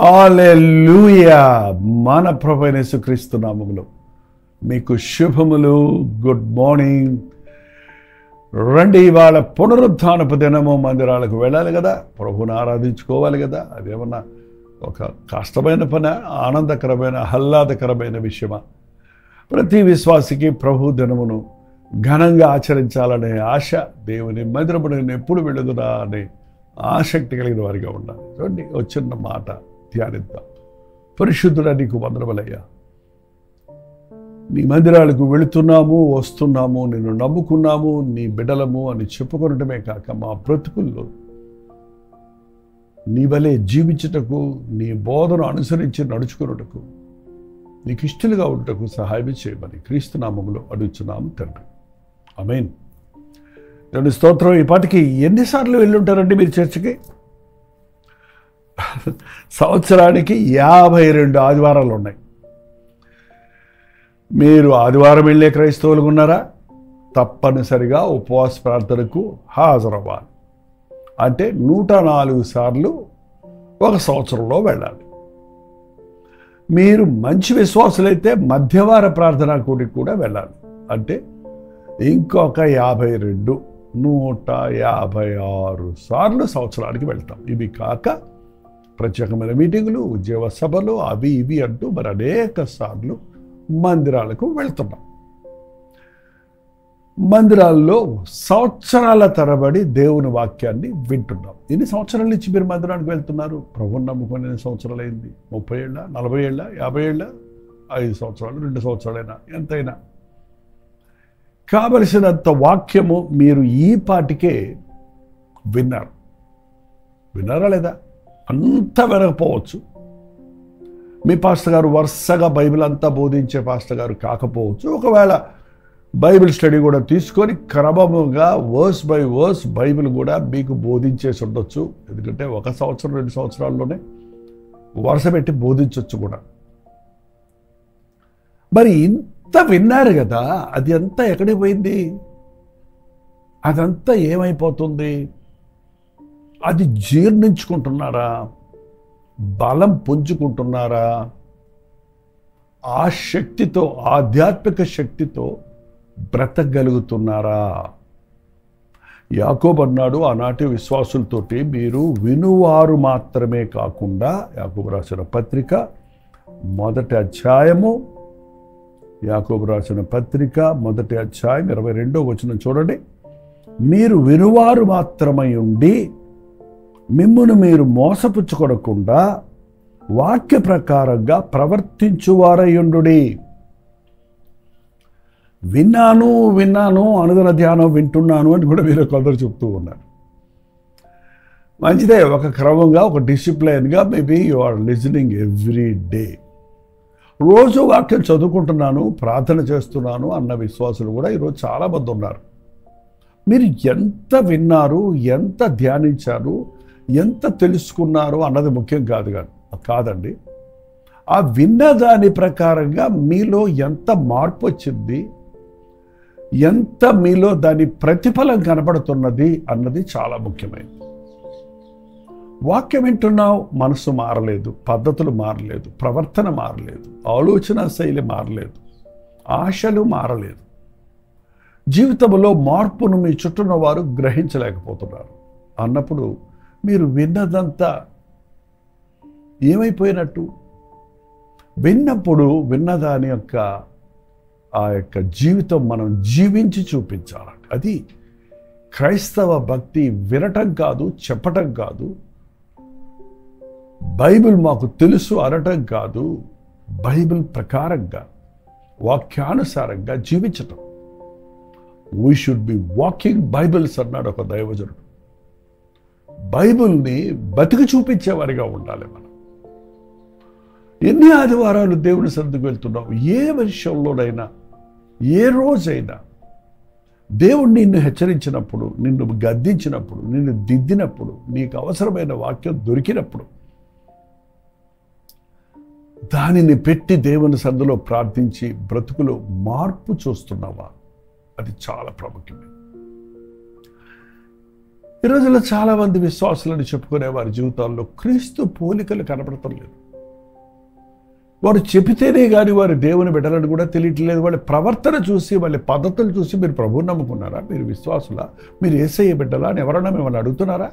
హల్లెలూయా. మన ప్రభువైన యేసుక్రీస్తు నామములో మీకు శుభములు. Good morning. రండి, ఇవాళ పునరుద్ధానపు దినము. మందిరాలకు వెళ్ళాలి కదా, ప్రభువుని ఆరాధించుకోవాలి కదా. అదేమన్నా ఒక కష్టమైన పని, ఆనందకరమైన ఆహ్లాదకరమైన విషయమా? ప్రతి విశ్వాసికి ప్రభు దినమును ఘనంగా ఆచరించాలనే ఆశ, దేవుని మందిరము నేను ఎప్పుడు వెళ్ళదునా అనే ఆసక్తి కలిగిన వారిగా ఉండాలి. చూడండి, ఒక చిన్న మాట ధ్యానిద్దాం. పరిశుద్ధుడా, నీకు వందనములయ్యా. నీ మందిరాలకు వెళుతున్నాము, వస్తున్నాము, నిన్ను నమ్ముకున్నాము, నీ బిడ్డలము అని చెప్పుకొనటమే కాక మా బ్రతుకుల్లో నీ వలె జీవించుటకు, నీ బోధను అనుసరించి నడుచుకున్నటకు, నీకు ఇష్టలుగా ఉండటకు సహాయం చేయమని క్రీస్తు నామములో అడుగుచున్నాము తండ్రి. ఆమేన్. దేవుని స్తోత్రం. ఈ పాటికి ఎన్నిసార్లు వెళ్ళుంటారండి మీరు చర్చికి? సంవత్సరానికి 52 ఆదివారాలు ఉన్నాయి. మీరు ఆదివారం వెళ్ళే క్రైస్తవులు ఉన్నారా? తప్పనిసరిగా ఉపవాస ప్రార్థనకు హాజరవ్వాలి. అంటే 104 సార్లు ఒక సంవత్సరంలో వెళ్ళాలి. మీరు మంచి విశ్వాసులైతే మధ్యవార ప్రార్థనా కూడికి కూడా వెళ్ళాలి. అంటే ఇంకొక 52, 156 సార్లు సంవత్సరానికి వెళ్తాం. ఇవి కాక ప్రత్యేకమైన మీటింగులు, ఉద్యోగ సభలు, అవి ఇవి అంటూ మరి అనేక సార్లు మందిరాలకు వెళ్తున్నాం. మందిరాల్లో సంవత్సరాల తరబడి దేవుని వాక్యాన్ని వింటున్నాం. ఎన్ని సంవత్సరాల నుంచి మీరు మందిరానికి వెళ్తున్నారు? ప్రభువుని నమ్ముకొని ఎన్ని సంవత్సరాలు అయింది? 30 ఏళ్ళ, 40 ఏళ్ళ, 50 ఏళ్ళ, 5 సంవత్సరాలు, 2 సంవత్సరాలైనా, ఎంతైనా కావలసినంత వాక్యము మీరు ఈ పాటికే విన్నారు. విన్నారా లేదా? అంత వినకపోవచ్చు. మీ పాస్టర్ గారు వరుసగా బైబిల్ అంతా బోధించే పాస్టర్ గారు కాకపోవచ్చు. ఒకవేళ బైబిల్ స్టడీ కూడా తీసుకొని క్రమముగా వర్స్ బై వర్స్ బైబిల్ కూడా మీకు బోధించేసి ఉండొచ్చు. ఎందుకంటే 1 సంవత్సరం 2 సంవత్సరాల్లోనే వరుస పెట్టి బోధించవచ్చు కూడా. మరి ఇంత విన్నారు కదా, అది అంతా ఎక్కడికి పోయింది? అదంతా ఏమైపోతుంది? అది జీర్ణించుకుంటున్నారా? బలం పుంజుకుంటున్నారా? ఆ శక్తితో, ఆధ్యాత్మిక శక్తితో బ్రతకగలుగుతున్నారా? యాకోబు అన్నాడు ఆనాటి విశ్వాసులతోటి, మీరు వినువారు మాత్రమే కాకుండా, యాకోబు రాసిన పత్రిక 1వ అధ్యాయము, యాకోబు రాసిన పత్రిక 1వ అధ్యాయం 22వ వచనం చూడండి. మీరు వినువారు మాత్రమై ఉండి మిమ్మును మీరు మోసపుచ్చుకొనకుండా వాక్య ప్రకారంగా ప్రవర్తించువారయుండుడి. విన్నాను అనుదిన ధ్యానం వింటున్నాను అని కూడా మీరు కొందరు చెప్తూ ఉన్నారు. మంచిదే, ఒక క్రమంగా, ఒక డిసిప్లైన్గా maybe you are listening every day. రోజు వాక్యం చదువుకుంటున్నాను, ప్రార్థన చేస్తున్నాను అన్న విశ్వాసులు కూడా ఈరోజు చాలామంది ఉన్నారు. మీరు ఎంత విన్నారు, ఎంత ధ్యానించారు, ఎంత తెలుసుకున్నారు అన్నది ముఖ్యం కాదండి. ఆ విన్న దాని ప్రకారంగా మీలో ఎంత మార్పు వచ్చింది, ఎంత మీలో దాని ప్రతిఫలం కనపడుతున్నది అన్నది చాలా ముఖ్యమైనది. వాక్యం వింటున్నావు, మనసు మారలేదు, పద్ధతులు మారలేదు, ప్రవర్తన మారలేదు, ఆలోచన శైలి మారలేదు, ఆశలు మారలేదు. జీవితంలో మార్పును మీ చుట్టూన్న వారు గ్రహించలేకపోతున్నారు అన్నప్పుడు మీరు విన్నదంతా ఏమైపోయినట్టు? విన్నప్పుడు విన్నదాని యొక్క ఆ యొక్క జీవితం మనం జీవించి చూపించాలి. అది క్రైస్తవ భక్తి. వినటం కాదు, చెప్పటం కాదు, బైబిల్ మాకు తెలుసు అనటం కాదు, బైబిల్ ప్రకారంగా వాక్యానుసారంగా జీవించటం. We should be walking Bibles అన్నాడు ఒక దైవజనుడు. బైబిల్ని బతికి చూపించేవారిగా ఉండాలి మనం. ఎన్ని ఆదివారాలు దేవుని సన్నిధికి వెళ్తున్నాం? ఏ విషయంలోనైనా, ఏ రోజైనా దేవుడు నిన్ను హెచ్చరించినప్పుడు, నిన్ను గద్దించినప్పుడు, నిన్ను దిద్దినప్పుడు, నీకు అవసరమైన వాక్యం దొరికినప్పుడు దానిని పెట్టి దేవుని సన్నిధిలో ప్రార్థించి బ్రతుకులో మార్పు చూస్తున్నావా? అది చాలా ప్రాముఖ్యమే. ఈ రోజుల్లో చాలామంది విశ్వాసులని చెప్పుకునే వారి జీవితాల్లో క్రీస్తు పోలికలు కనపడటం లేదు. వారు చెబితేనే కానీ వారి దేవుని బిడ్డలని కూడా తెలియట్లేదు. వాళ్ళ ప్రవర్తన చూసి, వాళ్ళ పద్ధతులు చూసి మీరు ప్రభువుని నమ్ముకున్నారా, మీరు విశ్వాసులా, మీరు యేసయ్య బిడ్డలా అని ఎవరన్నా మిమ్మల్ని అడుగుతున్నారా?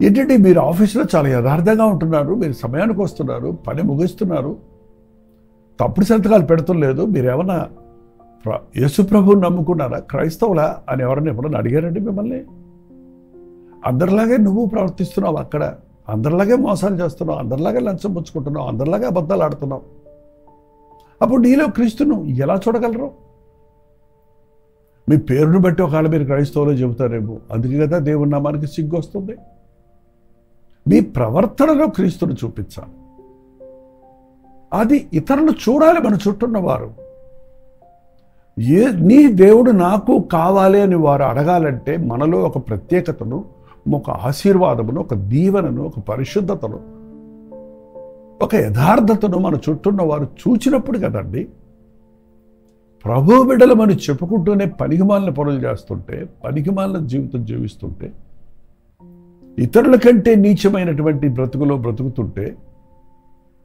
ఏంటంటే మీరు ఆఫీసులో చాలా యథార్థంగా ఉంటున్నారు, మీరు సమయానికి వస్తున్నారు, పని ముగిస్తున్నారు, తప్పుడు సంతకాలు పెడుతులేదు, మీరేమన్నా యేసు ప్రభువుని నమ్ముకున్నారా, క్రైస్తవులా అని ఎవరన్నా అడిగారండి మిమ్మల్ని? అందరిలాగే నువ్వు ప్రవర్తిస్తున్నావు, అక్కడ అందరిలాగే మోసాలు చేస్తున్నావు, అందరిలాగే లంచం పుచ్చుకుంటున్నావు, అందరిలాగే అబద్ధాలు ఆడుతున్నావు. అప్పుడు నీలో క్రీస్తును ఎలా చూడగలరు? మీ పేరును బట్టి ఒకవేళ మీరు క్రైస్తవులో చెబుతారేమో, అందుకే కదా దేవుని నామానికి సిగ్గు వస్తుంది. మీ ప్రవర్తనలో క్రీస్తును చూపించాలి. అది ఇతరులు చూడాలి. మన చుట్టూన్నవారు నీ దేవుడు నాకు కావాలి అని వారు అడగాలంటే మనలో ఒక ప్రత్యేకతను, ఒక ఆశీర్వాదమును, ఒక దీవెనను, ఒక పరిశుద్ధతను, ఒక యథార్థతను మన చుట్టూన్న వారు చూచినప్పుడు కదండి. ప్రభు బిడ్డలు మనం చెప్పుకుంటూనే పనికిమాలిన పనులు చేస్తుంటే, పనికిమాలిన జీవితం జీవిస్తుంటే, ఇతరుల కంటే నీచమైనటువంటి బ్రతుకులో బ్రతుకుతుంటే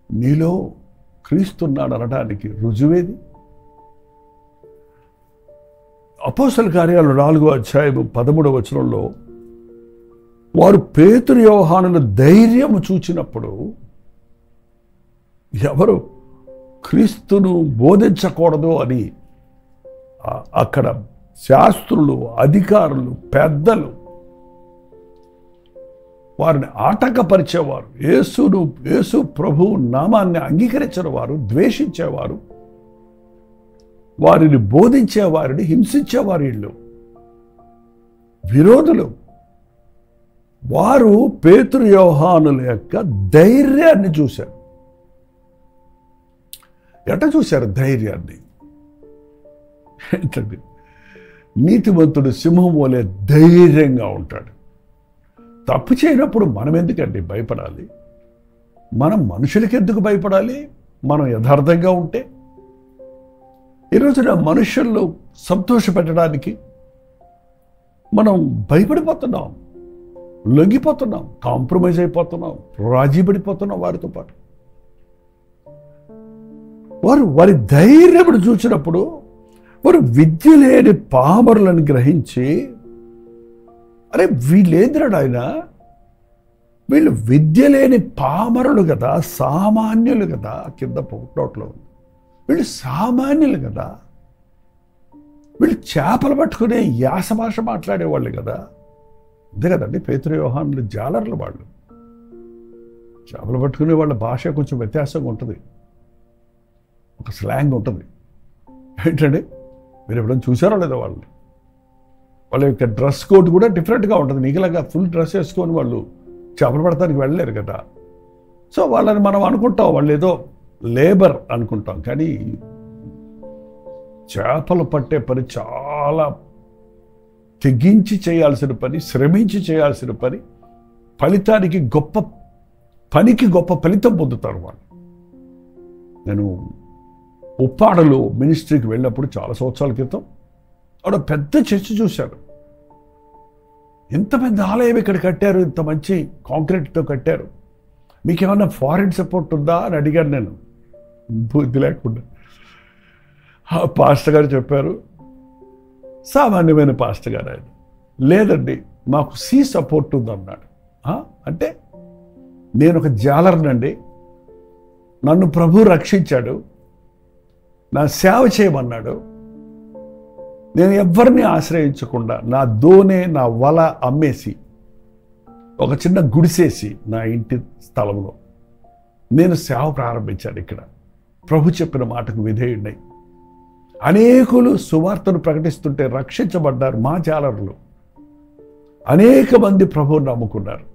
నీలో క్రీస్తున్నాడు అనడానికి రుజువేది? అపోస్తల కార్యాలు 4వ అధ్యాయము 13వ వచనంలో వారు పేతురు యోహానుల ధైర్యము చూచినప్పుడు, ఎవరు క్రీస్తును బోధించకూడదు అని అక్కడ శాస్త్రులు, అధికారులు, పెద్దలు వారిని ఆటంకపరిచేవారు, యేసు ప్రభువు నామాన్ని అంగీకరించిన వారు, ద్వేషించేవారు, వారిని బోధించేవారిని హింసించేవారు, వీళ్ళు విరోధులు. వారు పేతురు యోహానుల యొక్క ధైర్యాన్ని చూశారు. ఎట చూశారు ధైర్యాన్ని? ఏంటండి, నీతిమంతుడు సింహం వలె ధైర్యంగా ఉంటాడు. తప్పు చేయనప్పుడు మనం ఎందుకండి భయపడాలి? మనం మనుషులకి ఎందుకు భయపడాలి? మనం యథార్థంగా ఉంటే. ఈరోజున మనుషుల్లో సంతోషపెట్టడానికి మనం భయపడిపోతున్నాం, లొంగిపోతున్నాం, కాంప్రమైజ్ అయిపోతున్నాం, రాజీ పడిపోతున్నాం వారితో పాటు. వారి ధైర్యమును చూసినప్పుడు వారు విద్య లేని పామరులను గ్రహించి, అరే వీళ్ళేంద్రాడు ఆయన, వీళ్ళు విద్య లేని పామరులు కదా, సామాన్యులు కదా, కింద నోట్లో ఉంది, వీళ్ళు సామాన్యులు కదా, వీళ్ళు చేపలు పట్టుకునే యాస భాష మాట్లాడేవాళ్ళు కదా. అంతే కదండి, పేతురు యోహానులు జాలర్లు. వాళ్ళు చేపలు పట్టుకునే వాళ్ళ భాష కొంచెం వ్యత్యాసంగా ఉంటుంది, ఒక స్లాంగ్ ఉంటుంది. ఏంటండి, మీరు ఎప్పుడైనా చూసారో లేదో వాళ్ళ యొక్క డ్రెస్ కోడ్ కూడా డిఫరెంట్గా ఉంటుంది. నీకులాగా ఫుల్ డ్రెస్ వేసుకొని వాళ్ళు చేపలు పడటానికి వెళ్ళలేరు కదా. సో వాళ్ళని మనం అనుకుంటాం వాళ్ళు ఏదో లేబర్ అనుకుంటాం, కానీ చేపలు పట్టే పని చాలా తెగించి చేయాల్సిన పని, శ్రమించి చేయాల్సిన పని, పనికి గొప్ప ఫలితం పొందుతారు వాళ్ళు. నేను ఉప్పాడలో మినిస్ట్రీకి వెళ్ళినప్పుడు చాలా సంవత్సరాల క్రితం అక్కడ పెద్ద చర్చ్ చూశాను. ఇంత పెద్ద ఆలయం ఇక్కడ కట్టారు, ఇంత మంచి కాంక్రీట్తో కట్టారు, మీకేమన్నా ఫారిన్ సపోర్ట్ ఉందా అని అడిగాను నేను, బుద్ధి లేకుండా. ఆ పాస్టర్ గారు చెప్పారు, సామాన్యమైన పాస్టర్ గారు ఆయన, లేదండి మాకు సపోర్ట్ ఉందన్నాడు. అంటే నేను ఒక జాలర్నండి, నన్ను ప్రభు రక్షించాడు, నా సేవ చేయమన్నాడు, నేను ఎవ్వరిని ఆశ్రయించకుండా నా దోనె, నా వల అమ్మేసి ఒక చిన్న గుడిసేసి నా ఇంటి స్థలంలో నేను సేవ ప్రారంభించాను. ఇక్కడ ప్రభు చెప్పిన మాటకు విధేయుడినై అనేకులు సువార్తను ప్రకటిస్తుంటే రక్షించబడ్డారు. మా జాలరులు అనేక మంది ప్రభువుని నమ్ముకున్నారు.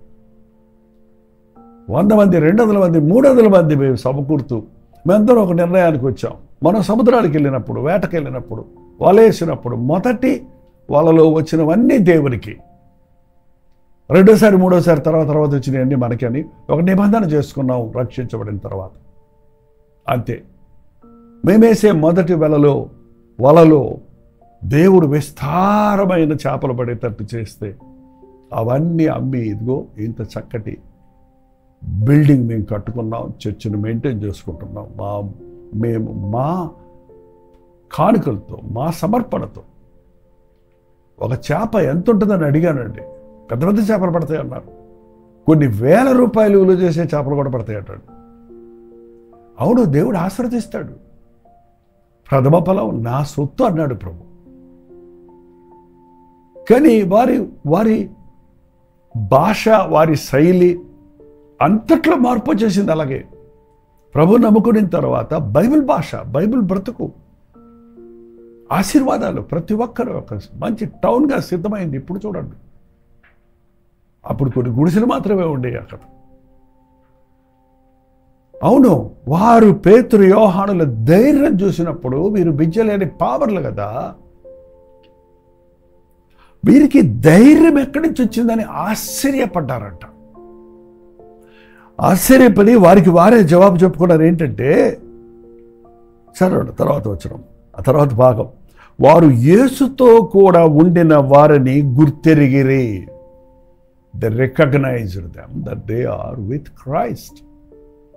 100 మంది, 200 మంది, 300 మంది మేము సమకూరుతూ మేమందరం ఒక నిర్ణయానికి వచ్చాం. మనం సముద్రానికి వెళ్ళినప్పుడు, వేటకి వెళ్ళినప్పుడు, వలేసినప్పుడు మొదటి వలలో వచ్చినవన్నీ దేవునికి, రెండోసారి, మూడోసారి, తర్వాత వచ్చినవన్నీ మనకి అని ఒక నిబంధన చేసుకున్నాం రక్షించబడిన తర్వాత. అంతే. మేమేసే మొదటి వలలో దేవుడు విస్తారమైన చేపలు పడేటట్టు చేస్తే అవన్నీ అమ్మి ఇదిగో ఇంత చక్కటి బిల్డింగ్ మేము కట్టుకున్నాం, చర్చిని మెయింటైన్ చేసుకుంటున్నాం. మేము మా కానుకలతో, మా సమర్పణతో. ఒక చేప ఎంత ఉంటుందని అడిగానండి. పెద్ద పెద్ద చేపలు పడతాయి అన్నారు. కొన్ని వేల రూపాయలు విలువ చేసే చేపలు కూడా పడతాయి అంటాడు. అవును, దేవుడు ఆశీర్వదిస్తాడు. ప్రథమ ఫలం నా సొత్తు అన్నాడు ప్రభు. కానీ వారి భాష, వారి శైలి అంతట్లో మార్పు వచ్చేసింది. అలాగే ప్రభు నమ్ముకున్న తర్వాత బైబిల్ భాష, బైబిల్ బ్రతుకు, ఆశీర్వాదాలు ప్రతి ఒక్కరు ఒక మంచి టౌన్గా సిద్ధమైంది. ఇప్పుడు చూడండి, అప్పుడు కొన్ని గుడిసెలు మాత్రమే ఉండేవి అక్కడ. అవును, వారు పేతురు యోహానుల ధైర్యం చూసినప్పుడు వీరు బిజ్జలేని పామర్లు కదా, వీరికి ధైర్యం ఎక్కడి నుంచి వచ్చిందని ఆశ్చర్యపడ్డారంట. ఆశ్చర్యపడి వారికి వారే జవాబు చెప్పుకున్నారు. ఏంటంటే, చదవండి తర్వాత వచనం, ఆ తర్వాత భాగం. వారు యేసుతో కూడా ఉండిన వారిని గుర్తెరిగిరి. They recognized them that they are with Christ.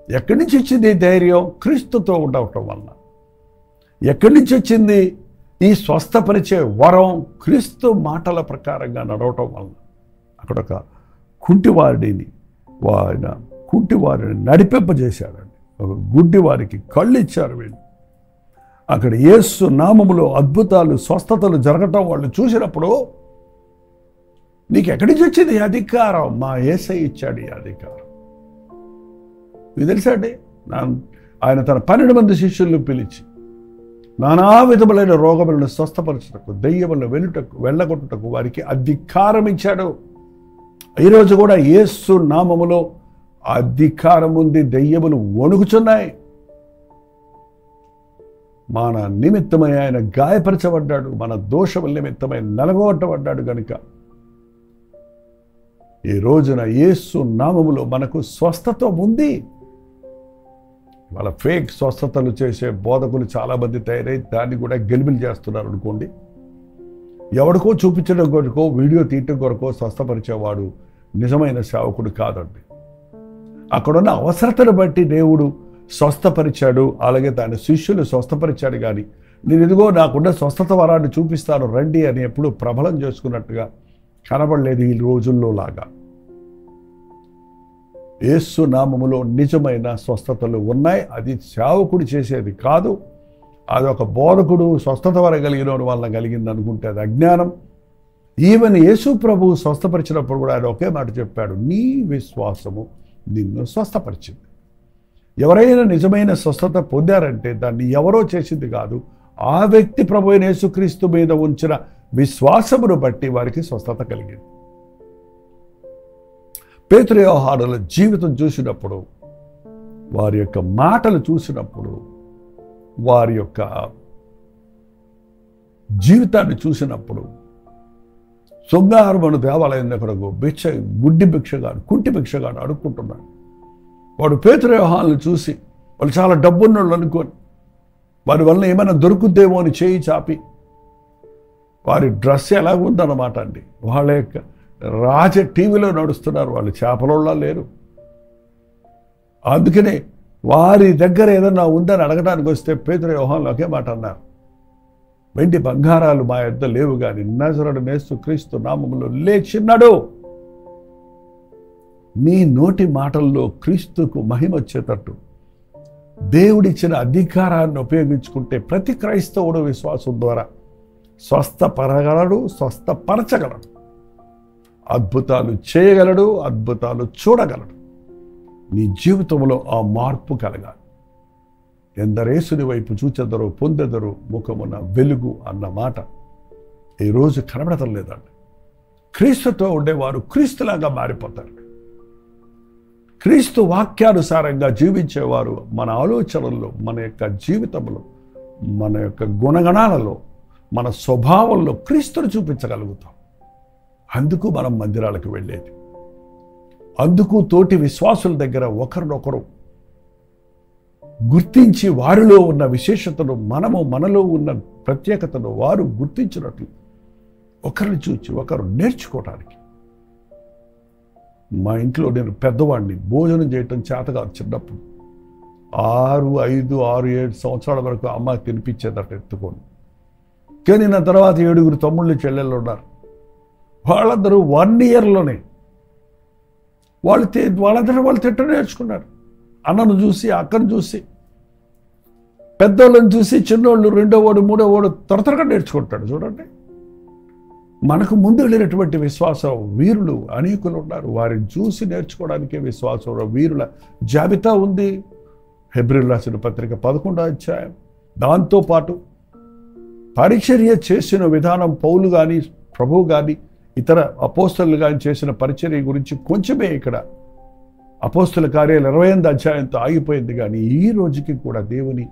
ఎక్కడి నుంచి వచ్చింది ధైర్యం? క్రీస్తుతో ఉండటం వల్ల. ఎక్కడి నుంచి వచ్చింది ఈ స్వస్థపరిచే వరం? క్రీస్తు మాటల ప్రకారంగా నడవటం వల్ల. అక్కడ ఒక కుంటివారిని నడిపింపజేశాడండి. ఒక గుడ్డి వారికి కళ్ళు ఇచ్చారు వీళ్ళు. అక్కడ యేసు నామములో అద్భుతాలు, స్వస్థతలు జరగటం వాళ్ళు చూసినప్పుడు, నీకు ఎక్కడి నుంచి వచ్చింది ఈ అధికారం? మా యేసయ్య ఇచ్చాడు ఈ అధికారం. మీకు తెలుసా అండి, ఆయన తన 12 మంది శిష్యులను పిలిచి నానా విధములైన రోగములను స్వస్థపరచుటకు, దెయ్యములను వెళ్ళగొట్టుటకు వారికి అధికారం ఇచ్చాడు. ఈరోజు కూడా యేసు నామములో అధికారం ఉంది. దెయ్యములు వణుకుచున్నాయి. మన నిమిత్తమై ఆయన గాయపరచబడ్డాడు, మన దోషముల నిమిత్తమై నలగొట్టబడ్డాడు కనుక ఈ రోజున యేసు నామములో మనకు స్వస్థత ఉంది. వాళ్ళ ఫేక్ స్వస్థతలు చేసే బోధకులు చాలామంది తయారై దాన్ని కూడా గెలుబిలు చేస్తున్నారు అనుకోండి. ఎవరికో చూపించడం కొరకో, వీడియో తీయటం కొరకో స్వస్థపరిచేవాడు నిజమైన సేవకుడు కాదండి. అక్కడున్న అవసరతను బట్టి దేవుడు స్వస్థపరిచాడు, అలాగే తన శిష్యులు స్వస్థపరిచాడు. కానీ నేను ఇదిగో నాకున్న స్వస్థత వరాన్ని చూపిస్తాను రండి అని ఎప్పుడు ప్రబలం చేసుకున్నట్టుగా కనబడలేదు ఈ రోజుల్లో లాగా. యేసు నామములో నిజమైన స్వస్థతలు ఉన్నాయి. అది సేవకుడు చేసేది కాదు. అది ఒక బోధకుడు స్వస్థత వరగలిగిన వల్ల కలిగింది అనుకుంటే అది అజ్ఞానం. ఈవెన్ యేసు ప్రభు స్వస్థపరిచినప్పుడు కూడా ఆయన ఒకే మాట చెప్పాడు, నీ విశ్వాసము నిన్ను స్వస్థపరిచింది. ఎవరైనా నిజమైన స్వస్థత పొందారంటే దాన్ని ఎవరో చేసింది కాదు, ఆ వ్యక్తి ప్రభు అయిన యేసుక్రీస్తు మీద ఉంచిన విశ్వాసమును బట్టి వారికి స్వస్థత కలిగింది. పేతురు యోహానుల జీవితం చూసినప్పుడు, వారి యొక్క మాటలు చూసినప్పుడు, వారి యొక్క జీవితాన్ని చూసినప్పుడు, శృంగారమును దేవాలయం దగ్గరకు గుడ్డి భిక్షగాడు, కుంటి భిక్షగాడు అడుక్కుంటున్నాడు. వాడు పేతురు యోహానులు చూసి వాళ్ళు చాలా డబ్బున్నోళ్ళు అనుకోని వారి వల్ల ఏమైనా దొరుకుద్దేమో అని చేయి చాపి, వారి డ్రెస్ ఎలాగుందన్నమాట అండి. వాళ్ళ యొక్క టీవీలో నడుస్తున్నారు, వాళ్ళు చేపలోళ్ళ లేరు. అందుకనే వారి దగ్గర ఏదన్నా ఉందని అడగడానికి వస్తే పేతురు యోహానులు ఒకే మాట అన్నారు, వెండి బంగారాలు మా యొద్ద లేవు కానీ నజరేయుడైన యేసుక్రీస్తు నామములో లేచినాడు. నీ నోటి మాటల్లో క్రీస్తుకు మహిమ వచ్చేటట్టు దేవుడిచ్చిన అధికారాన్ని ఉపయోగించుకుంటే ప్రతి క్రైస్తవుడు విశ్వాసం ద్వారా స్వస్థపరగలడు, స్వస్థపరచగలడు, అద్భుతాలు చేయగలడు, అద్భుతాలు చూడగలడు. నీ జీవితంలో ఆ మార్పు కలగాలి. ఎందరేసుని వైపు చూచెదరో పొందెదరో ముఖమున వెలుగు అన్న మాట ఈరోజు కనబడటం లేదండి. క్రీస్తుతో ఉండేవారు క్రీస్తులాగా మారిపోతారు. క్రీస్తు వాక్యానుసారంగా జీవించేవారు మన ఆలోచనల్లో, మన యొక్క జీవితంలో, మన యొక్క గుణగణాలలో, మన స్వభావంలో క్రీస్తును చూపించగలుగుతాం. అందుకు మనం మందిరాలకు వెళ్ళేది. అందుకు తోటి విశ్వాసుల దగ్గర ఒకరినొకరు గుర్తించి వారిలో ఉన్న విశేషతను మనలో ఉన్న ప్రత్యేకతను వారు గుర్తించినట్లు ఒకరిని చూచి ఒకరు నేర్చుకోవడానికి. మా ఇంట్లో నేను పెద్దవాడిని, భోజనం చేయటం చేత కాదు. చిన్నప్పుడు 6, 5, 6, 7 సంవత్సరాల వరకు అమ్మ తినిపించేదట ఎత్తుకొని. కానీ నా తర్వాత 7 తమ్ముళ్ళు చెల్లెళ్ళు ఉన్నారు. వాళ్ళందరూ 1 ఇయర్లోనే వాళ్ళందరూ వాళ్ళు తిట్టడం నేర్చుకున్నారు. అన్నను చూసి, అక్కను చూసి, పెద్దోళ్ళని చూసి చిన్నోళ్ళు 2వ వాడు 3వ వాడు త్వరగా నేర్చుకుంటాడు. చూడండి, మనకు ముందు వెళ్ళినటువంటి విశ్వాస వీరులు అనేకులు ఉన్నారు. వారిని చూసి నేర్చుకోవడానికే విశ్వాస వీరుల జాబితా ఉంది. హెబ్రీయులకు రాసిన పత్రిక 11వ అధ్యాయం. దాంతోపాటు పరిచర్య చేసిన విధానం పౌలు కానీ, ప్రభువు కానీ, ఇతర అపోస్తలు కానీ చేసిన పరిచర్య గురించి కొంచెమే ఇక్కడ అపోస్తల కార్యాలు 28వ అధ్యాయంతో ఆగిపోయింది. కానీ ఈ రోజుకి కూడా దేవుని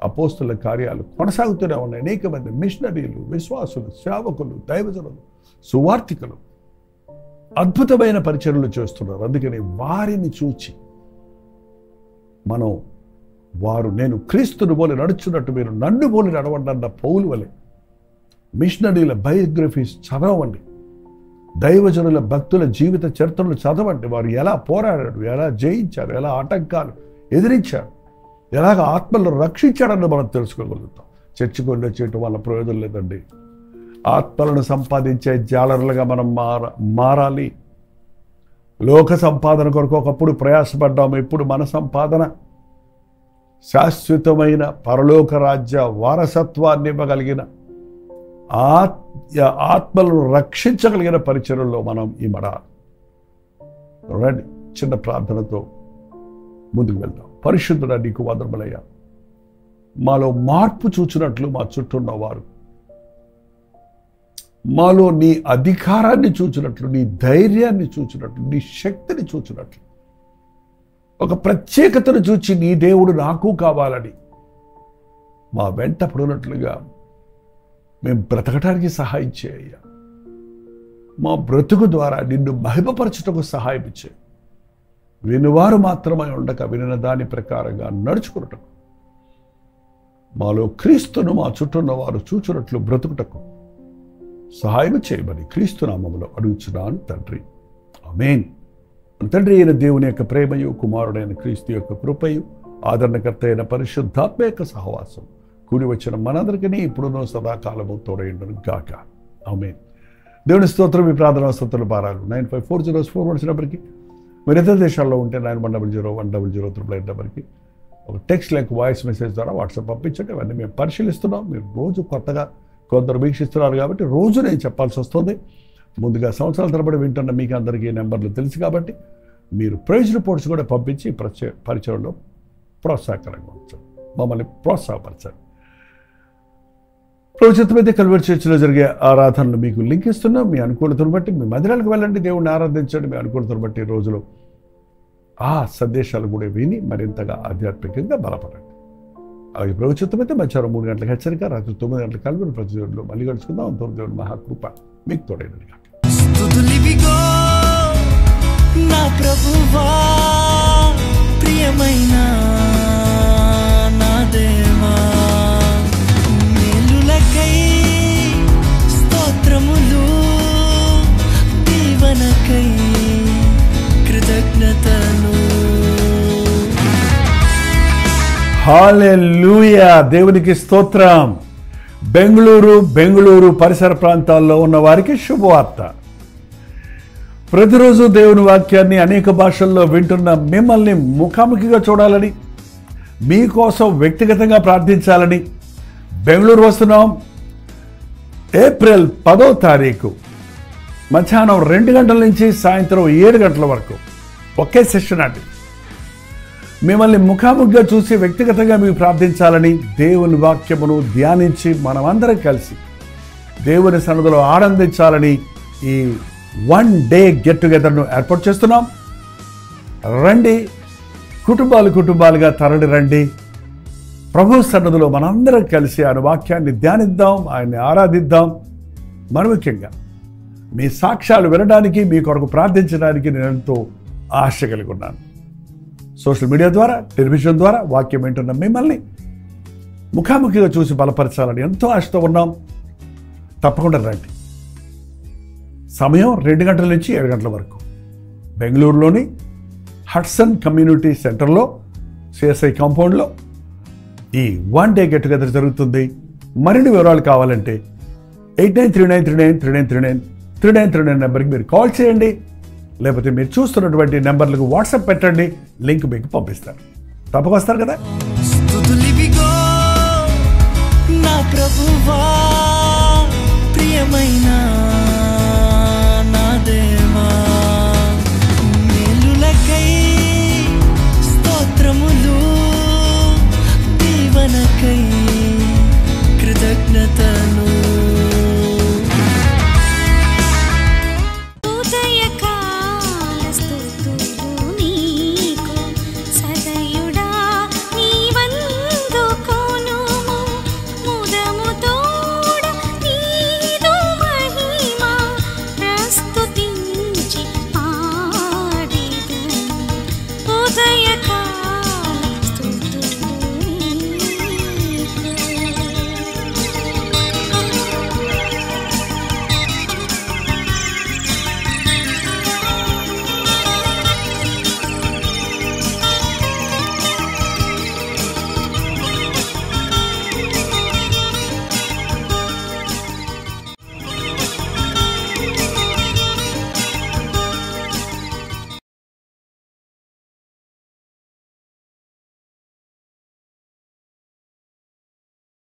అపోస్తల కార్యాలు కొనసాగుతూనే ఉన్నాయి. అనేక మంది మిషనరీలు, విశ్వాసులు, సేవకులు, దైవజనులు, సువార్థికులు అద్భుతమైన పరిచర్యలు చేస్తున్నారు. అందుకని వారిని చూచి నేను క్రీస్తుని పోలి నడుచున్నట్టు మీరు నన్ను పోలి నడవండి అన్న పౌలు వలె మిషనరీల బయోగ్రఫీస్ చదవండి. దైవజనుల భక్తుల జీవిత చరిత్రలు చదవండి. వారు ఎలా పోరాడారు, ఎలా జయించారు, ఎలా ఆటంకాలు ఎదిరించారు, ఎలాగ ఆత్మలను రక్షించాడని మనం తెలుసుకోగలుగుతాం. చర్చికి వెళ్ళి చేయటం వల్ల ప్రయోజనం లేదండి. ఆత్మలను సంపాదించే జాలరులుగా మనం మారాలి. లోక సంపాదన కొరకు ఒకప్పుడు ప్రయాసపడ్డాము. ఇప్పుడు మన సంపాదన శాశ్వతమైన పరలోక రాజ్య వారసత్వాన్ని ఇవ్వగలిగిన ఆత్మలను రక్షించగలిగిన పరిచర్యల్లో మనం ఇమడాలి. రండి, చిన్న ప్రార్థనతో ముందుకు వెళ్దాం. పరిశుద్ధుడా, నీకు వందనములయ్యా. మాలో మార్పు చూచినట్లు మా చుట్టూ ఉన్నవారు, మాలో నీ అధికారాన్ని చూచినట్లు, నీ ధైర్యాన్ని చూచినట్లు, నీ శక్తిని చూచినట్లు, ఒక ప్రత్యేకతను చూచి నీ దేవుడు నాకు కావాలని మా వెంట పడినట్లుగా మేము బ్రతకడానికి సహాయం చేయ. మా బ్రతుకు ద్వారా నిన్ను మహిమపరచుటకు సహాయం చేయ. వినువారు మాత్రమే ఉండక వినిన దాని ప్రకారంగా నడుచుకున్నటకు, మాలో క్రీస్తును మా చుట్టూన్న వారు చూచున్నట్లు బ్రతుకుటకు సహాయం చేయమని క్రీస్తు నామములో అడుగుచున్నాను తండ్రి, ఆమేన్. తండ్రి అయిన దేవుని యొక్క ప్రేమయు, కుమారుడైన క్రీస్తు యొక్క కృపయు, ఆదరణకర్త అయిన పరిశుద్ధాత్మ యొక్క సహవాసం కూడి వచ్చిన మనందరికీ ఇప్పుడునో సదాకాలము తోడైండును గాక, ఆమేన్. దేవుని స్తోత్రం. ఈ ప్రార్థన స్తోత్రాల భారాలు 954004 నెంబర్కి, మీరు ఇతర దేశాల్లో ఉంటే 91001003 నెంబర్కి ఒక టెక్స్ట్ లేక వాయిస్ మెసేజ్ ద్వారా వాట్సాప్ పంపించండి. అవన్నీ మేము పరిశీలిస్తున్నాం. మీరు రోజు కొత్తగా కొందరు వీక్షిస్తున్నారు కాబట్టి రోజు నేను చెప్పాల్సి వస్తుంది. ముందుగా సంవత్సరాల తరబడి వింటున్న మీకు అందరికీ నెంబర్లు తెలుసు కాబట్టి మీరు ప్రైజ్ రిపోర్ట్స్ కూడా పంపించి పరిచయంలో ప్రోత్సాహకరంగా ఉంచండి, మమ్మల్ని ప్రోత్సాహపరచండి. ప్రభుత్వమైతే కల్వరి చర్చిలో జరిగే ఆరాధనలు మీకు లింక్ ఇస్తున్నాం. మీ అనుకూలతను బట్టి మీ మందిరాలకు వెళ్ళండి, దేవుణ్ణి ఆరాధించండి. మీ అనుకూలతను బట్టి రోజులో ఆ సందేశాలు కూడా విని మరింతగా ఆధ్యాత్మికంగా బలపడండి. అలాగే ప్రభుత్వమైతే మధ్యాహ్నం 3 గంటలకు హెచ్చరిక, రాత్రి 9 గంటలకు కల్వరి ప్రతిరోజులో మళ్ళీ కలుసుకుందాం. అంతవరకు దేవుని మహాకృప మీకు తోడైనది కాక. స్తుతులివిగో నా ప్రభువా, ప్రియమైన నా దేవా, మేలులకై స్తోత్రములు, దీవెనకై కృతజ్ఞతలు. హల్లెలూయా, దేవునికి స్తోత్రం. బెంగళూరు పరిసర ప్రాంతాల్లో ఉన్న వారికి శుభవార్త. ప్రతిరోజు దేవుని వాక్యాన్ని అనేక భాషల్లో వింటున్న మిమ్మల్ని ముఖాముఖిగా చూడాలని, మీకోసం వ్యక్తిగతంగా ప్రార్థించాలని బెంగళూరు వస్తున్నాం. ఏప్రిల్ 10వ తారీఖు మధ్యాహ్నం 2 గంటల నుంచి సాయంత్రం 7 గంటల వరకు ఒకే సెషన్ అండి. మిమ్మల్ని ముఖాముఖిగా చూసి వ్యక్తిగతంగా మీకు ప్రార్థించాలని, దేవుని వాక్యమును ధ్యానించి మనమందరం కలిసి దేవుని సన్నిధిలో ఆనందించాలని ఈ 1 డే గెట్ టుగెదర్ను ఏర్పాటు చేస్తున్నాం. రండి, కుటుంబాలుగా తరలి రండి. ప్రభు సన్నిధిలో మనందరం కలిసి ఆయన వాక్యాన్ని ధ్యానిద్దాం, ఆయన్ని ఆరాధిద్దాం. మరి ముఖ్యంగా మీ సాక్ష్యాలు వినడానికి, మీ కొరకు ప్రార్థించడానికి నేను ఎంతో ఆశ కలిగి ఉన్నాను. సోషల్ మీడియా ద్వారా, టెలివిజన్ ద్వారా వాక్యం వింటున్న మిమ్మల్ని ముఖాముఖిగా చూసి బలపరచాలని ఎంతో ఆశతో ఉన్నాం. తప్పకుండా రండి. సమయం 2 గంటల నుంచి 7 గంటల వరకు బెంగళూరులోని హడ్సన్ కమ్యూనిటీ సెంటర్లో సిఎస్ఐ కాంపౌండ్లో ఈ 1 డే గెట్ టుగెదర్ జరుగుతుంది. మరిన్ని వివరాలు కావాలంటే 8939393939 నెంబర్కి మీరు కాల్ చేయండి. లేకపోతే మీరు చూస్తున్నటువంటి నెంబర్లకు వాట్సాప్ పెట్టండి, లింక్ మీకు పంపిస్తారు. తప్పక వస్తారు కదా. స్తుతులివిగో నా ప్రభువా.